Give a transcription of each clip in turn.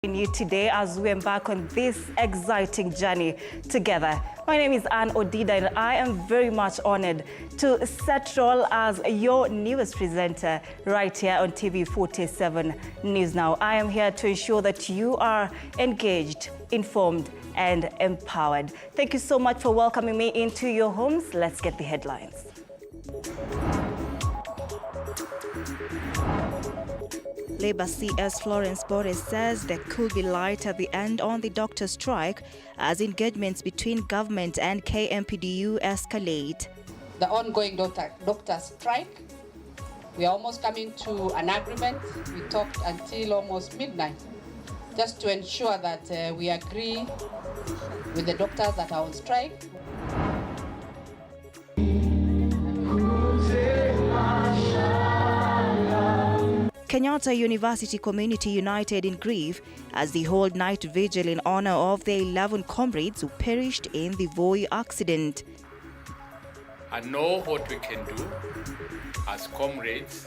You today as we embark on this exciting journey together. My name is Anne Odida and I am very much honored to set role as your newest presenter right here on TV 47 News Now. I am here to ensure that you are engaged, informed and empowered. Thank you so much for welcoming me into your homes. Let's get the headlines. Labour CS Florence Boris says there could be light at the end on the doctor strike as engagements between government and KMPDU escalate. The ongoing doctor strike, we are almost coming to an agreement. We talked until almost midnight just to ensure that we agree with the doctors that are on strike. Kenyatta University community united in grief as they hold night vigil in honor of the 11 comrades who perished in the Voi accident. I know what we can do as comrades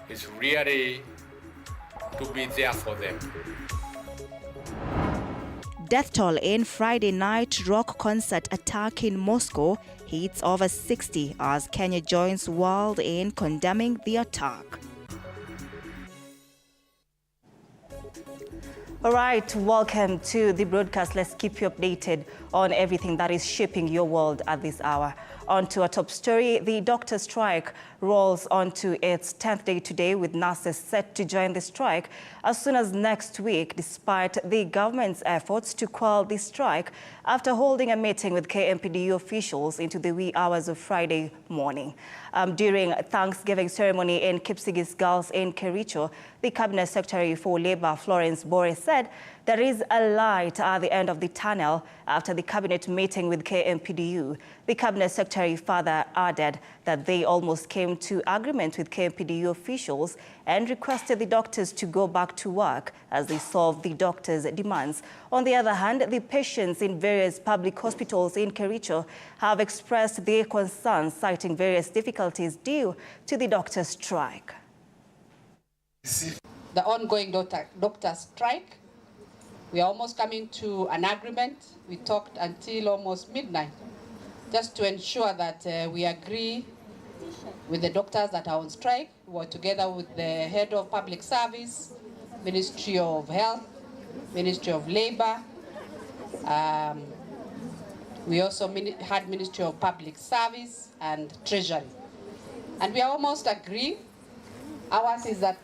is really to be there for them. Death toll in Friday night rock concert attack in Moscow hits over 60 as Kenya joins world in condemning the attack. All right, welcome to the broadcast. Let's keep you updated on everything that is shaping your world at this hour. On to our top story, the doctor strike rolls onto its 10th day today, with nurses set to join the strike as soon as next week, despite the government's efforts to quell the strike after holding a meeting with KMPDU officials into the wee hours of Friday morning. During Thanksgiving ceremony in Kipsigis Girls in Kerio, the Cabinet Secretary for Labour, Florence Boris, said there is a light at the end of the tunnel after the cabinet meeting with KMPDU. The Cabinet Secretary further added that they almost came to agreement with KMPDU officials and requested the doctors to go back to work as they solved the doctors' demands. On the other hand, the patients in various public hospitals in Kerio have expressed their concerns, citing various difficulties due to the doctors' strike. The ongoing doctor strike, we are almost coming to an agreement. We talked until almost midnight just to ensure that we agree with the doctors that are on strike. We were together with the head of public service, Ministry of Health, Ministry of Labour. We also had Ministry of Public Service and Treasury. And we are almost agreeing. Ours is that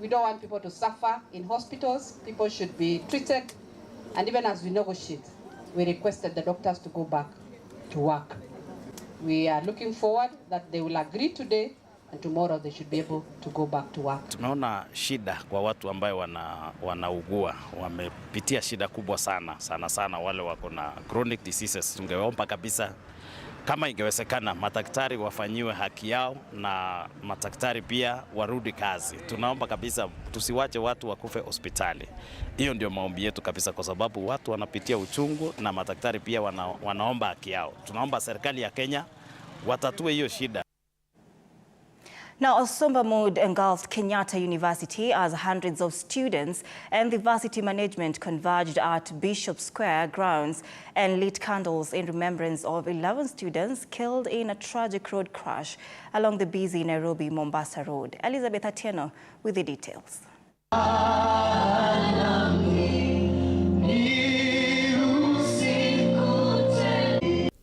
we don't want people to suffer in hospitals. People should be treated. And even as we negotiate, we requested the doctors to go back to work. We are looking forward that they will agree today and tomorrow they should be able to go back to work. Tumeona shida kwa watu ambao wanaugua, wamepitia shida kubwa sana wale wako na chronic diseases. Tungeomba kabisa kama ingewezekana madaktari wafanyiwe haki yao na madaktari pia warudi kazi. Tunaomba kabisa tusiwache watu wakufe hospitali. Hiyo ndio maombi yetu kabisa, kwa sababu watu wanapitia uchungu na madaktari pia wanaomba haki yao. Tunaomba serikali ya Kenya watatue hiyo shida. Now, a somber mood engulfed Kenyatta University as hundreds of students and the varsity management converged at Bishop Square grounds and lit candles in remembrance of 11 students killed in a tragic road crash along the busy Nairobi-Mombasa road. Elizabeth Atieno with the details.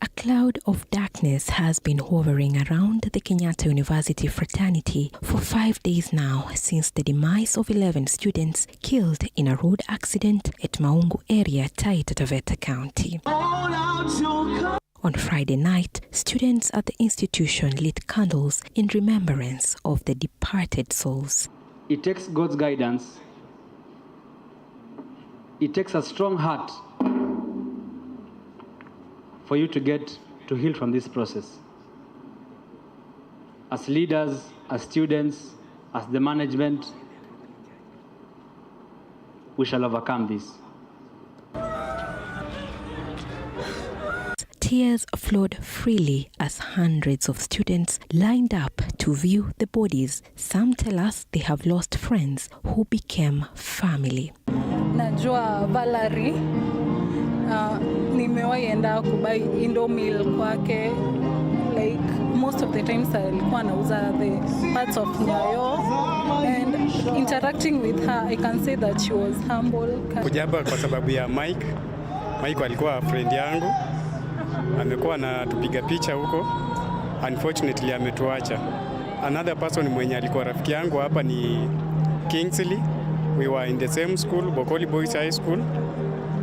A cloud of darkness has been hovering around the Kenyatta University fraternity for 5 days now since the demise of 11 students killed in a road accident at Maungu area, Taita Taveta County. On Friday night, students at the institution lit candles in remembrance of the departed souls. It takes God's guidance. It takes a strong heart for you to get to heal from this process. As leaders, as students, as the management, we shall overcome this. Tears flowed freely as hundreds of students lined up to view the bodies. Some tell us they have lost friends who became family. najua Valerie. Nimewahi enda kubai Indomil kwake. Like most of the times alikuwa anauza the parts of Nyayo, and interacting with her I can say that she was humble. Kujaba kwa sababu ya Mike alikuwa friend yangu, amekuwa anatupiga picha huko, unfortunately ametuacha. Another person mwenye alikuwa rafiki yangu hapa ni Kingsley. We were in the same school, Bokoli Boys High School,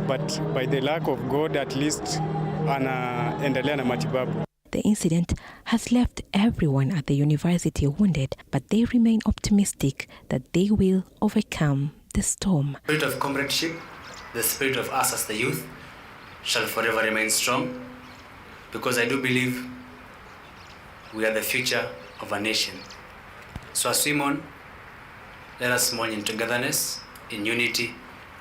but by the lack of God at least anaendelea na matibabu. The incident has left everyone at the university wounded, but they remain optimistic that they will overcome the storm. The spirit of comradeship, the spirit of us as the youth, shall forever remain strong, because I do believe we are the future of a nation. So as we mourn, let us mourn in togetherness, in unity,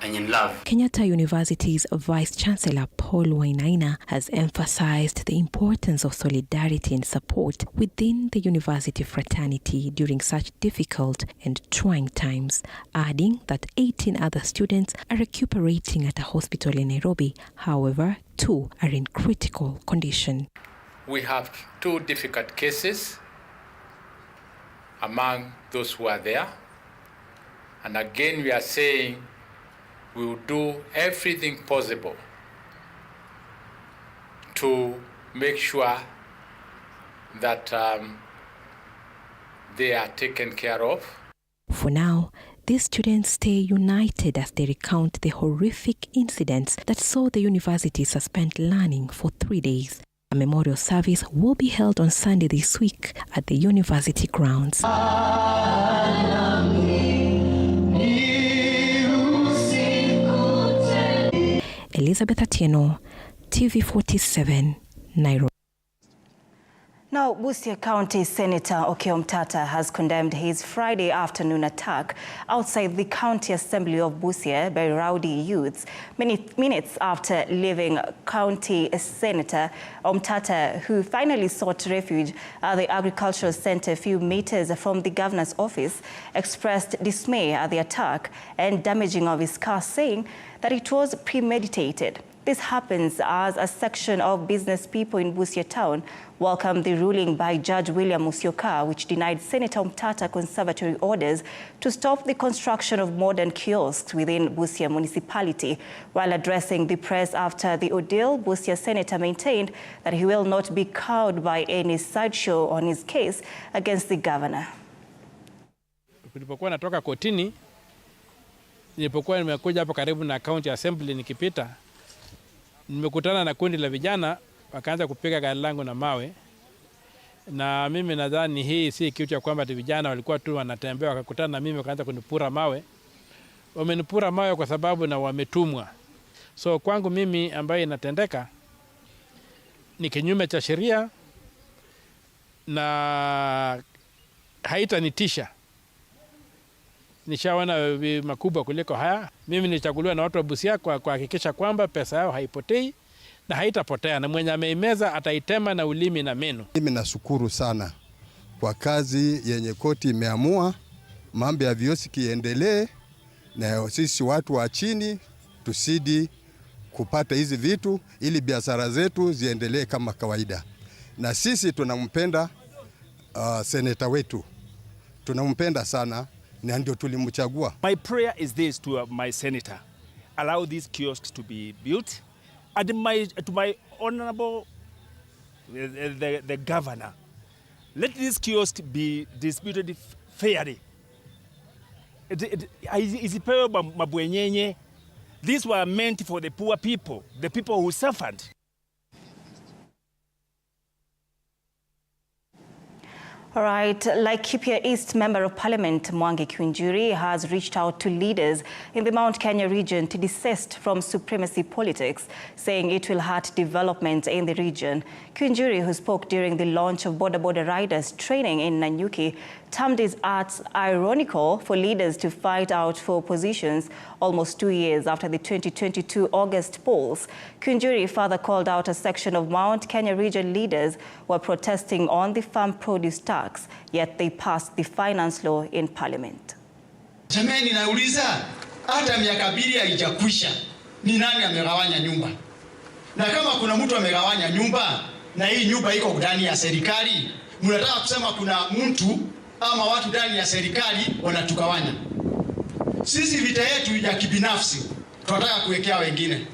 and in love. Kenyatta University's Vice-Chancellor Paul Wainaina has emphasized the importance of solidarity and support within the university fraternity during such difficult and trying times, adding that 18 other students are recuperating at a hospital in Nairobi. However, 2 are in critical condition. We have 2 difficult cases among those who are there. And again, we are saying we will do everything possible to make sure that they are taken care of. For now, these students stay united as they recount the horrific incidents that saw the university suspend learning for 3 days. A memorial service will be held on Sunday this week at the university grounds. Elizabeth Atieno, TV47, Nairobi. Now, Busia County Senator Omtatah has condemned his Friday afternoon attack outside the County Assembly of Busia by rowdy youths. Minutes after leaving County Senator Omtatah, who finally sought refuge at the Agricultural Center a few meters from the governor's office, expressed dismay at the attack and damaging of his car, saying that it was premeditated. This happens as a section of business people in Busia town welcomed the ruling by Judge William Musyoka, which denied Senator Omtatah conservatory orders to stop the construction of modern kiosks within Busia municipality. While addressing the press after the ordeal, Busia Senator maintained that he will not be cowed by any sideshow on his case against the governor. Nilipokuwa natoka kotini, nilipokuwa nimekuja hapo karibu na County Assembly nikipita, nimekutana na kundi la vijana wakaanza kupiga gari langu na mawe, na mimi nadhani hii si kitu cha kwamba vijana walikuwa tu wanatembea wakakutana na mimi wakaanza kunipura mawe. Wamenipura mawe kwa sababu na wametumwa. So kwangu mimi ambaye inatendeka ni kinyume cha sheria na haitanitisha. Nishaona makubwa kuliko haya. Mimi nilichaguliwa na watu wa Busia kwa kuhakikisha kwamba pesa yao haipotei na haitapotea, na mwenye ameimeza ataitema na ulimi na meno. Mimi nashukuru sana kwa kazi yenye koti imeamua, mambo ya vioski iendelee na sisi watu wa chini tusidi kupata hizi vitu ili biashara zetu ziendelee kama kawaida. Na sisi tunampenda seneta wetu. Tunampenda sana. My prayer is this to my senator: allow these kiosks to be built, and to my honorable the governor, let these kiosks be distributed fairly. These were meant for the poor people, the people who suffered. All right, Laikipia East Member of Parliament Mwangi Kiunjuri has reached out to leaders in the Mount Kenya region to desist from supremacy politics, saying it will hurt development in the region. Kiunjuri, who spoke during the launch of Border Riders training in Nanyuki, termed it as ironical for leaders to fight out for positions almost 2 years after the 2022 August polls. Kiunjuri further called out a section of Mount Kenya region leaders who are protesting on the farm produce yet they passed the finance law in parliament. Jameni, nauliza hata miaka 2 haijakwisha, ni nani amegawanya nyumba? Na kama kuna mtu amegawanya nyumba na hii nyumba iko ndani ya serikali, mnataka kusema kuna mtu ama watu ndani ya serikali wanatukawanya? Sisi vita yetu ya kibinafsi tunataka kuwekea wengine.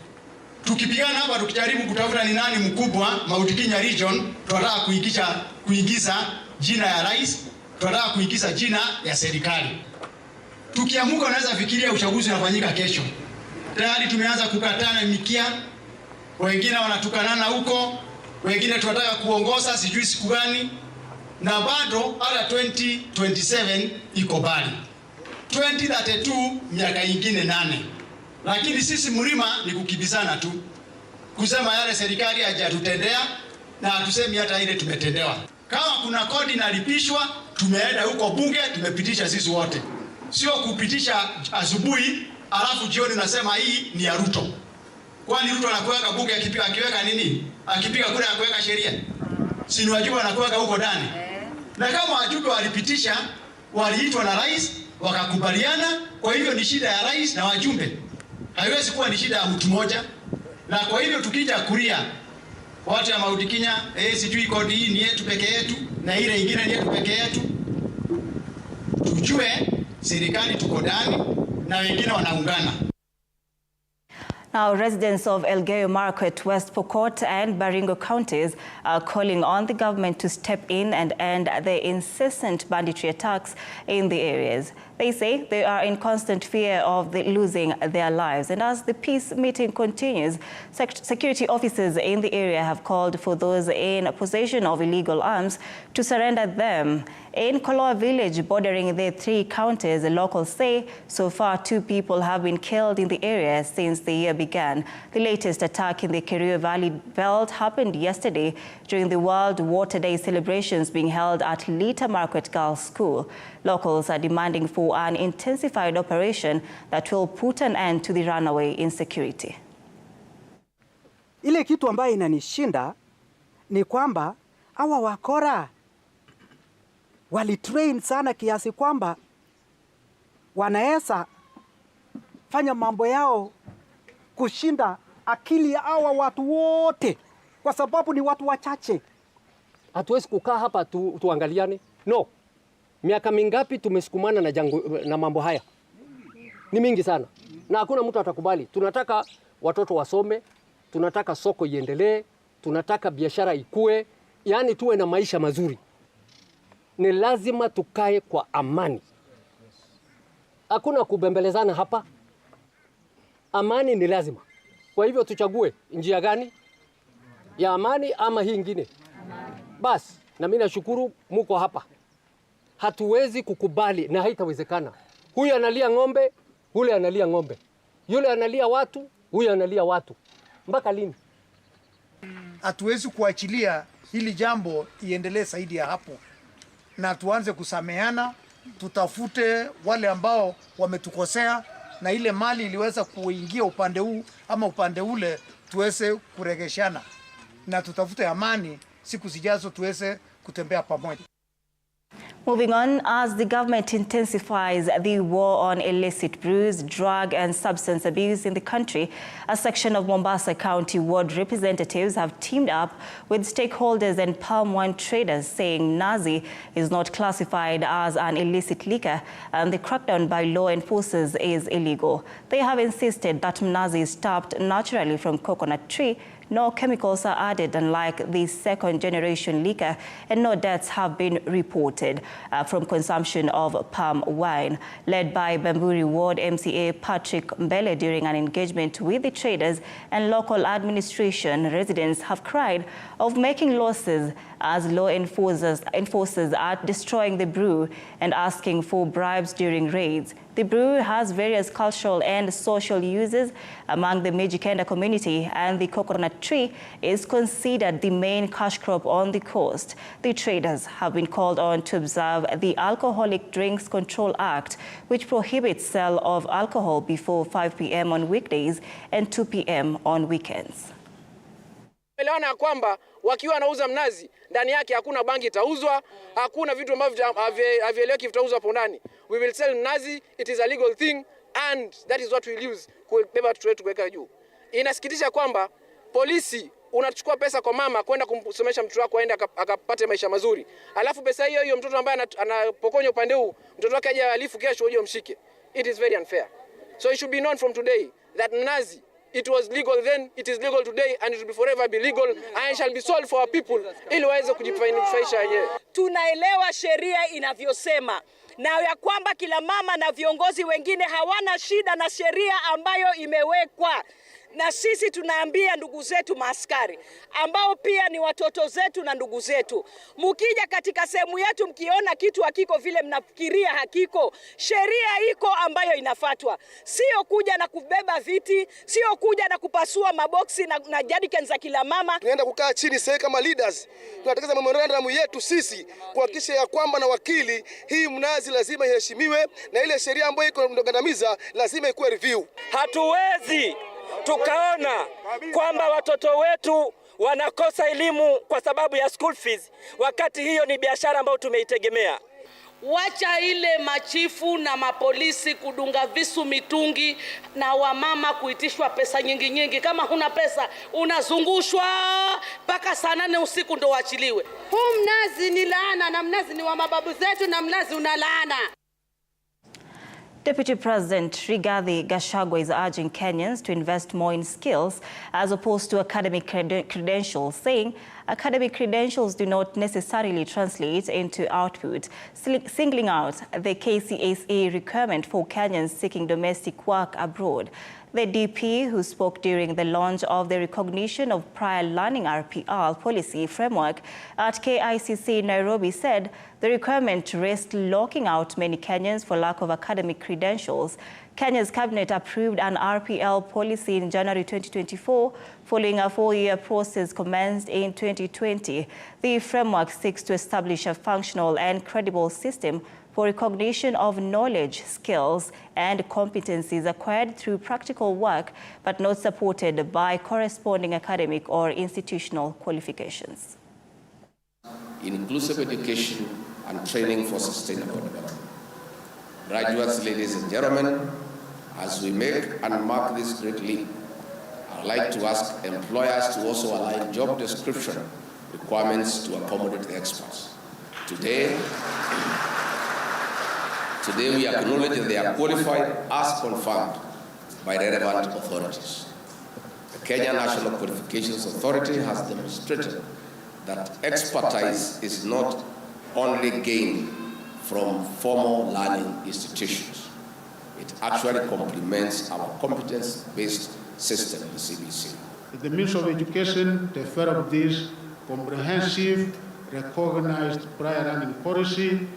Tukipigana hapa tukijaribu kutafuta ni nani mkubwa Mount Kenya region, tunataka kuingiza jina ya rais, tunataka kuingiza jina ya serikali. Tukiamuka unaweza fikiria uchaguzi unafanyika kesho. Tayari tumeanza kukatana mikia, wengine wanatukanana huko, wengine tunataka kuongoza sijui siku gani, na bado hata 2027 iko bali. 2032 miaka ingine 8. Lakini sisi mlima ni kukibizana tu. Kusema yale serikali hajatutendea na hatusemi hata ile tumetendewa. Kama kuna kodi inalipishwa, tumeenda huko bunge tumepitisha sisi wote. Sio kupitisha asubuhi alafu jioni unasema hii ni ya Ruto. Kwani Ruto anakuweka bunge akiweka nini? Akipiga kura ya kuweka sheria. Si ni wajumbe anakuweka huko ndani. Na kama wajumbe walipitisha, waliitwa na rais, wakakubaliana, kwa hivyo ni shida ya rais na wajumbe. Haiwezi kuwa ni shida ya mtu mmoja. Na kwa hivyo tukija kulia watu ya Mount Kenya, sijui kodi hii ni yetu peke yetu na ile ingine ni yetu peke yetu. Tujue serikali tuko ndani na wengine wanaungana. Now, residents of Elgeyo Marakwet, West Pokot and Baringo counties are calling on the government to step in and end the incessant banditry attacks in the areas. They say they are in constant fear of losing their lives. And as the peace meeting continues, security officers in the area have called for those in possession of illegal arms to surrender them. In Koloa village bordering the 3 counties, the locals say so far 2 people have been killed in the area since the year began. The latest attack in the Kerio Valley belt happened yesterday during the World Water Day celebrations being held at Lita Marakwet Girls School. Locals are demanding for an intensified operation that will put an end to the runaway insecurity. Ile kitu ambayo inanishinda ni kwamba hawa wakora walitrain sana kiasi kwamba wanaweza fanya mambo yao kushinda akili ya hawa watu wote, kwa sababu ni watu wachache. Hatuwezi kukaa hapa tuangaliane. No. Miaka mingapi tumesukumana na mambo haya? Ni mingi sana. Na hakuna mtu atakubali. Tunataka watoto wasome, tunataka soko iendelee, tunataka biashara ikue, yani tuwe na maisha mazuri. Ni lazima tukae kwa amani. Hakuna kubembelezana hapa. Amani ni lazima. Kwa hivyo tuchague njia gani? Ya amani ama hii ingine? Basi, na mimi nashukuru muko hapa. Hatuwezi kukubali na haitawezekana. Huyu analia ng'ombe, yule analia ng'ombe. Yule analia watu, huyu analia watu. Mpaka lini? Hatuwezi kuachilia hili jambo iendelee zaidi ya hapo. Na tuanze kusameheana, tutafute wale ambao wametukosea na ile mali iliweza kuingia upande huu ama upande ule tuweze kuregeshana. Na tutafute amani, siku zijazo tuweze kutembea pamoja. Moving on, as the government intensifies the war on illicit brews, drug and substance abuse in the country, a section of Mombasa County ward representatives have teamed up with stakeholders and palm wine traders, saying Mnazi is not classified as an illicit liquor and the crackdown by law enforcers is illegal. They have insisted that Mnazi is tapped naturally from coconut tree. No chemicals are added, unlike the second-generation liquor, and no deaths have been reported from consumption of palm wine. Led by Bamburi Ward MCA Patrick Mbele during an engagement with the traders and local administration, residents have cried of making losses as law enforcers are destroying the brew and asking for bribes during raids. The brew has various cultural and social uses among the Mijikenda community, and the coconut tree is considered the main cash crop on the coast. The traders have been called on to observe the Alcoholic Drinks Control Act, which prohibits sale of alcohol before 5 p.m. on weekdays and 2 p.m. on weekends. Elewana kwamba wakiwa wanauza mnazi ndani yake hakuna bangi itauzwa, hakuna vitu ambavyo havieleweki vitauzwa hapo ndani. We will sell mnazi, it is a legal thing. and that is what we'll use kubeba watoto wetu kuweka juu. Inasikitisha kwamba polisi unachukua pesa kwa mama kwenda kumsomesha mtoto wako aende akapate maisha mazuri. Alafu pesa hiyo mtoto ambaye anapokonya upande huu, mtoto wake aje alifu kesho uje umshike. It is very unfair. So it should be known from today that Mnazi, it was legal then, it is legal today, and it will be forever be legal, and it shall be sold for our people ili waweze kujifaidisha wenyewe. Tunaelewa sheria inavyosema na ya kwamba kila mama na viongozi wengine hawana shida na sheria ambayo imewekwa. Na sisi tunaambia ndugu zetu maaskari ambao pia ni watoto zetu na ndugu zetu, mkija katika sehemu yetu mkiona kitu hakiko vile mnafikiria hakiko, sheria iko ambayo inafuatwa. Sio kuja na kubeba viti, sio kuja na kupasua maboksi na jadiken za kila mama. Tunaenda kukaa chini sasa kama leaders, tunatekeleza memorandum yetu sisi kuhakikisha ya kwamba na wakili hii Mnazi lazima iheshimiwe na ile sheria ambayo iko ndogandamiza lazima ikuwe review. Hatuwezi tukaona kwamba watoto wetu wanakosa elimu kwa sababu ya school fees, wakati hiyo ni biashara ambayo tumeitegemea. Wacha ile machifu na mapolisi kudunga visu mitungi na wamama kuitishwa pesa nyingi. Kama huna pesa unazungushwa mpaka saa 8 usiku ndo waachiliwe. Huu Mnazi ni laana, na Mnazi ni wa mababu zetu, na Mnazi una laana. Deputy President Rigathi Gachagua is urging Kenyans to invest more in skills as opposed to academic credentials, saying academic credentials do not necessarily translate into output, singling out the KCSA requirement for Kenyans seeking domestic work abroad. The DP, who spoke during the launch of the recognition of prior learning RPL policy framework at KICC Nairobi, said the requirement risks locking out many Kenyans for lack of academic credentials. Kenya's cabinet approved an RPL policy in January 2024, following a 4-year process commenced in 2020. The framework seeks to establish a functional and credible system for recognition of knowledge, skills, and competencies acquired through practical work, but not supported by corresponding academic or institutional qualifications. Inclusive education and training for sustainable development. Graduates, ladies and gentlemen, as we make and mark this great leap, I'd like to ask employers to also align job description requirements to accommodate the experts. Today we acknowledge that they are qualified as confirmed by relevant authorities. The Kenya National Qualifications Authority has demonstrated that expertise is not only gained from formal learning institutions. It actually complements our competence-based system, the CBC. The Ministry of Education developed this comprehensive, recognized prior learning policy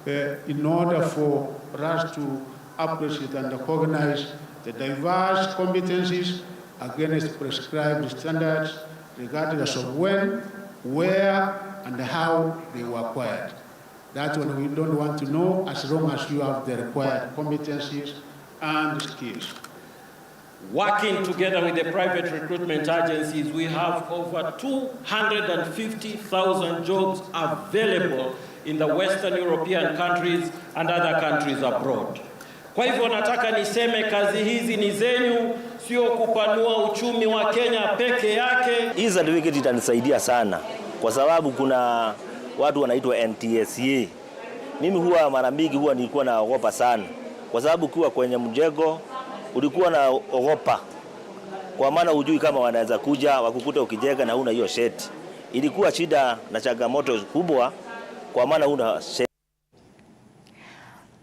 in order for us to appreciate and recognize the diverse competencies against prescribed standards, regardless of when, where, and how they were acquired. That's what we don't want to know, as long as you have the required competencies and skills. Working together with the private recruitment agencies, we have over 250,000 jobs available in the Western European countries and other countries abroad. Kwa hivyo nataka niseme kazi hizi ni zenyu, sio kupanua uchumi wa Kenya peke yake. Hii certificate itanisaidia sana kwa sababu kuna watu wanaitwa NTSA. Mimi huwa mara mingi nilikuwa naogopa sana kwa sababu ukiwa kwenye mjengo ulikuwa naogopa kwa maana hujui kama wanaweza kuja wakukuta ukijenga na huna hiyo sheti. Ilikuwa shida na changamoto kubwa kwa maana huna sheti.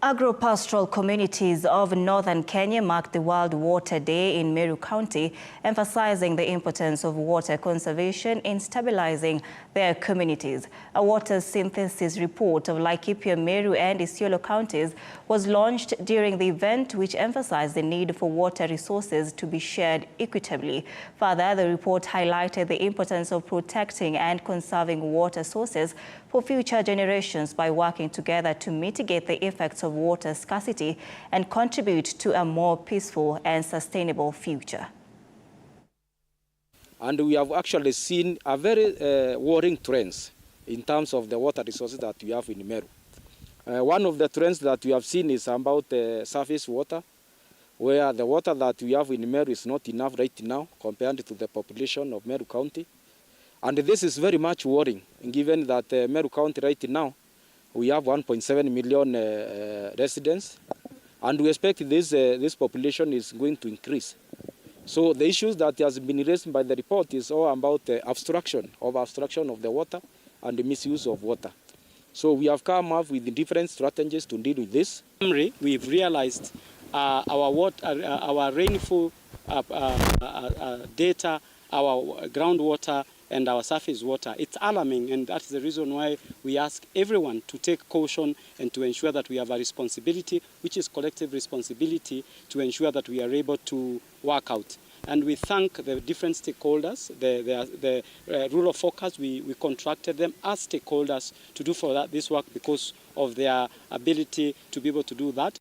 Agro-pastoral communities of northern Kenya marked the World Water Day in Meru County, emphasizing the importance of water conservation in stabilizing their communities. A water synthesis report of Laikipia, Meru, and Isiolo counties was launched during the event, which emphasized the need for water resources to be shared equitably. Further, the report highlighted the importance of protecting and conserving water sources for future generations by working together to mitigate the effects of water scarcity and contribute to a more peaceful and sustainable future. And we have actually seen a very worrying trends in terms of the water resources that we have in Meru. One of the trends that we have seen is about surface water, where the water that we have in Meru is not enough right now compared to the population of Meru County. And this is very much worrying, given that Meru County right now, we have 1.7 million residents, and we expect this population is going to increase. So the issues that has been raised by the report is all about obstruction of the water and the misuse of water. So we have come up with different strategies to deal with this. We've realized our rainfall data, our groundwater, and our surface water. It's alarming, and that's the reason why we ask everyone to take caution and to ensure that we have a responsibility, which is collective responsibility, to ensure that we are able to work out. And we thank the different stakeholders, the rural focus. We contracted them as stakeholders to do for this work because of their ability to be able to do that.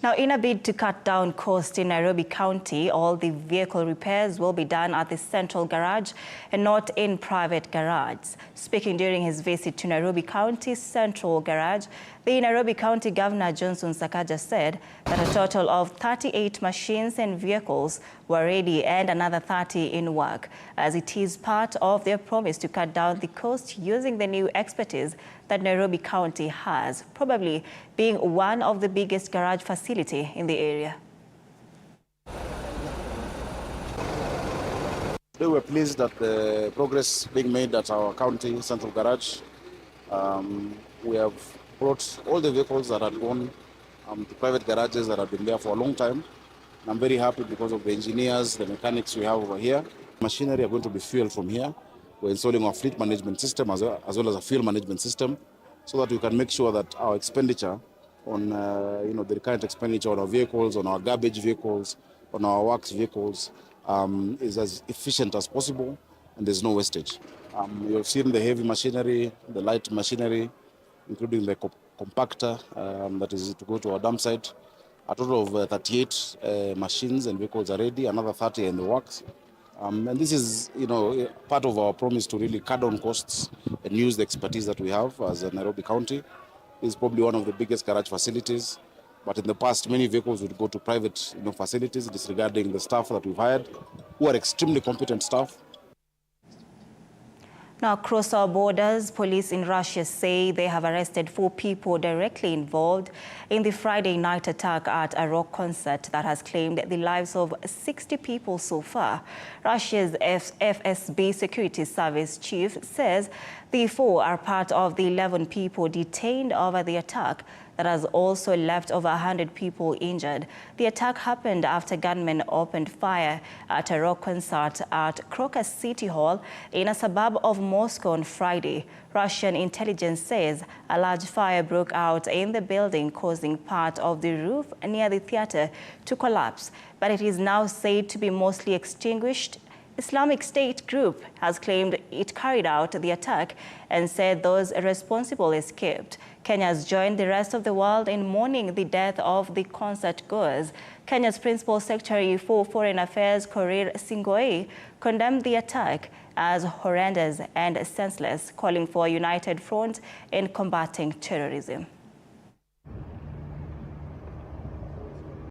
Now, in a bid to cut down costs in Nairobi County, all the vehicle repairs will be done at the central garage and not in private garages. Speaking during his visit to Nairobi County's central garage, the Nairobi County Governor Johnson Sakaja said that a total of 38 machines and vehicles were ready and another 30 in work, as it is part of their promise to cut down the cost using the new expertise that Nairobi County has, probably being one of the biggest garage facility in the area. Today we're pleased that the progress being made at our county central garage. We have brought all the vehicles that had gone to private garages that have been there for a long time. I'm very happy because of the engineers, the mechanics we have over here. Machinery are going to be fueled from here. We're installing our fleet management system as well as a fuel management system, so that we can make sure that our expenditure on the recurrent expenditure on our vehicles, on our garbage vehicles, on our works vehicles is as efficient as possible, and there's no wastage. You have seen the heavy machinery, the light machinery, including the compactor that is to go to our dump site. A total of 38 machines and vehicles are ready, another 30 in the works. And this is, part of our promise to really cut down costs and use the expertise that we have as a Nairobi County. This is probably one of the biggest garage facilities. But in the past, many vehicles would go to private facilities, disregarding the staff that we've hired, who are extremely competent staff. Now, across our borders, police in Russia say they have arrested 4 people directly involved in the Friday night attack at a rock concert that has claimed the lives of 60 people so far. Russia's FSB security service chief says the 4 are part of the 11 people detained over the attack that has also left over 100 people injured. The attack happened after gunmen opened fire at a rock concert at Crocus City Hall in a suburb of Moscow on Friday. Russian intelligence says a large fire broke out in the building, causing part of the roof near the theater to collapse, but it is now said to be mostly extinguished. Islamic State group has claimed it carried out the attack and said those responsible escaped. Kenya has joined the rest of the world in mourning the death of the concert goers. Kenya's Principal Secretary for Foreign Affairs, Korir Sing'oei, condemned the attack as horrendous and senseless, calling for a united front in combating terrorism.